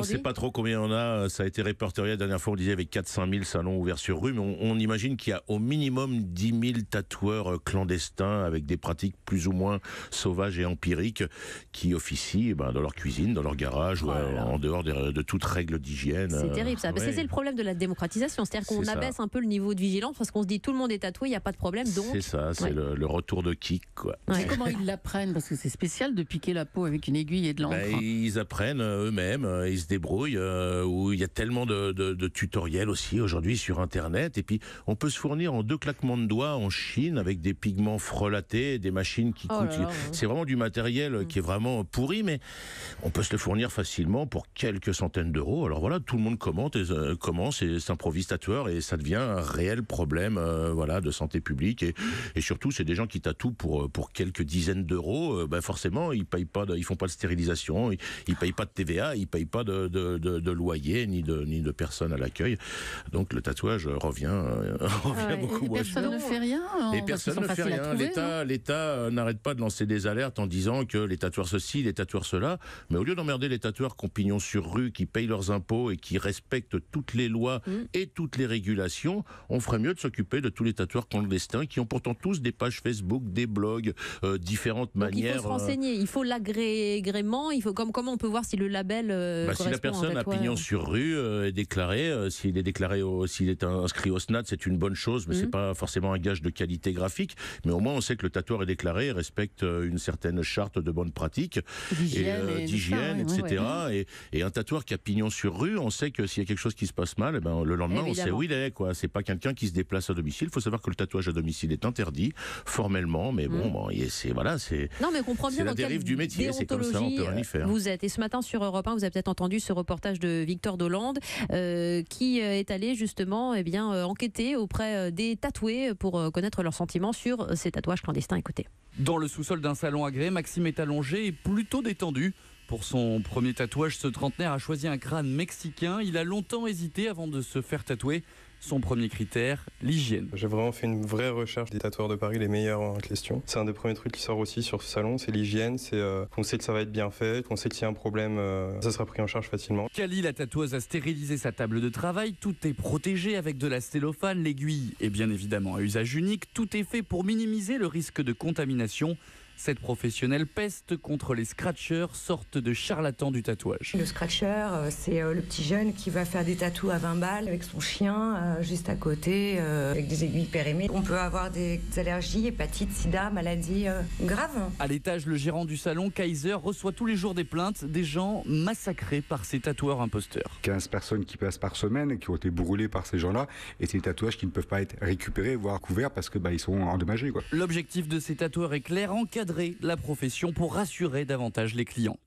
ne sait pas trop combien on a. Ça a été répertorié la dernière fois, on disait avec 400 000 salons ouverts sur rue, mais on imagine qu'il y a au minimum 10 000 tatoueurs clandestins avec des pratiques plus ou moins sauvages et empiriques qui officient dans leur cuisine, dans leur garage ou en dehors de toute règle d'hygiène. C'est terrible ça. C'est le problème de la démocratisation, c'est-à-dire qu'on abaisse un peu le niveau de vigilance parce qu'on se dit tout le monde est tatoué, il n'y a pas de problème. Donc c'est ça, c'est le retour de kick, quoi. Comment ils l'apprennent? Parce que c'est spécial de piquer la peau avec une aiguille et de l'encre. Ils apprennent eux-mêmes, ils se débrouillent. Où il y a tellement de tutoriels aussi aujourd'hui sur Internet. Et puis on peut se fournir en 2 claquements de doigts en Chine avec des pigments frelatés, des machines qui coûtent. C'est vraiment du matériel qui est vraiment pourri, mais on peut se le fournir facilement pour quelques centaines d'euros. Alors voilà, tout le monde commence et s'improvise tatoueur et ça devient un réel problème de santé publique. Et surtout, c'est des gens qui tatouent pour quelques dizaines d'euros. Forcément, ils font pas de stérilisation, ils payent pas de TVA, ils payent pas de loyer ni de personnes à l'accueil. Donc le tatouage revient beaucoup moins cher. Personne ne fait rien. Et personne ne fait rien. L'État n'arrête pas de lancer des alertes en disant que les tatoueurs ceci, les tatoueurs cela. Mais au lieu d'emmerder les tatoueurs qui ont pignon sur rue, qui payent leurs impôts et qui respectent toutes les lois et toutes les régulations, on ferait mieux de s'occuper de tous les tatoueurs clandestins qui ont pourtant tous des pages Facebook, des blogs, différentes manières. Il faut se renseigner, il faut l'agrément, comment on peut voir si le label correspond si la personne a pignon sur rue est déclaré, s'il est inscrit au SNAT, c'est une bonne chose, mais c'est pas forcément un gage de qualité graphique. Mais au moins on sait que le tatoueur est déclaré, respecte une certaine charte de bonne pratique, d'hygiène, etc. Et un tatoueur qui a pignon sur rue, on sait que s'il y a quelque chose qui se passe mal, le lendemain on sait où il est, quoi. C'est pas quelqu'un qui se déplace à domicile. Il faut savoir que le tatouage à domicile est interdit formellement, mais c'est la dérive du métier, c'est comme ça, on peut rien y faire. Vous êtes, et ce matin sur Europe 1, vous avez peut-être entendu ce reportage de Victor Dolande qui est allé justement enquêter auprès des tatoués pour connaître leurs sentiments sur ces tatouages clandestins. Écoutez. Dans le sous-sol d'un salon agréé, Maxime est allongé et plutôt détendu. Pour son premier tatouage, ce trentenaire a choisi un crâne mexicain. Il a longtemps hésité avant de se faire tatouer. Son premier critère, l'hygiène. J'ai vraiment fait une vraie recherche des tatoueurs de Paris, les meilleurs en question. C'est un des premiers trucs qui sort aussi sur ce salon, c'est l'hygiène. C'est qu'on sait que ça va être bien fait, qu'on sait que s'il y a un problème, ça sera pris en charge facilement. Kali, la tatoueuse, a stérilisé sa table de travail. Tout est protégé avec de la cellophane. L'aiguille est bien évidemment à usage unique. Tout est fait pour minimiser le risque de contamination. Cette professionnelle peste contre les scratchers, sorte de charlatans du tatouage. Le scratcher, c'est le petit jeune qui va faire des tatous à 20 balles avec son chien juste à côté, avec des aiguilles périmées. On peut avoir des allergies, hépatite, sida, maladies graves. À l'étage, le gérant du salon, Kaiser, reçoit tous les jours des plaintes des gens massacrés par ces tatoueurs imposteurs. 15 personnes qui passent par semaine, qui ont été brûlées par ces gens-là, et ces tatouages qui ne peuvent pas être récupérés, voire couverts, parce que ils sont endommagés, quoi. L'objectif de ces tatoueurs est clair, encadrer la profession pour rassurer davantage les clients.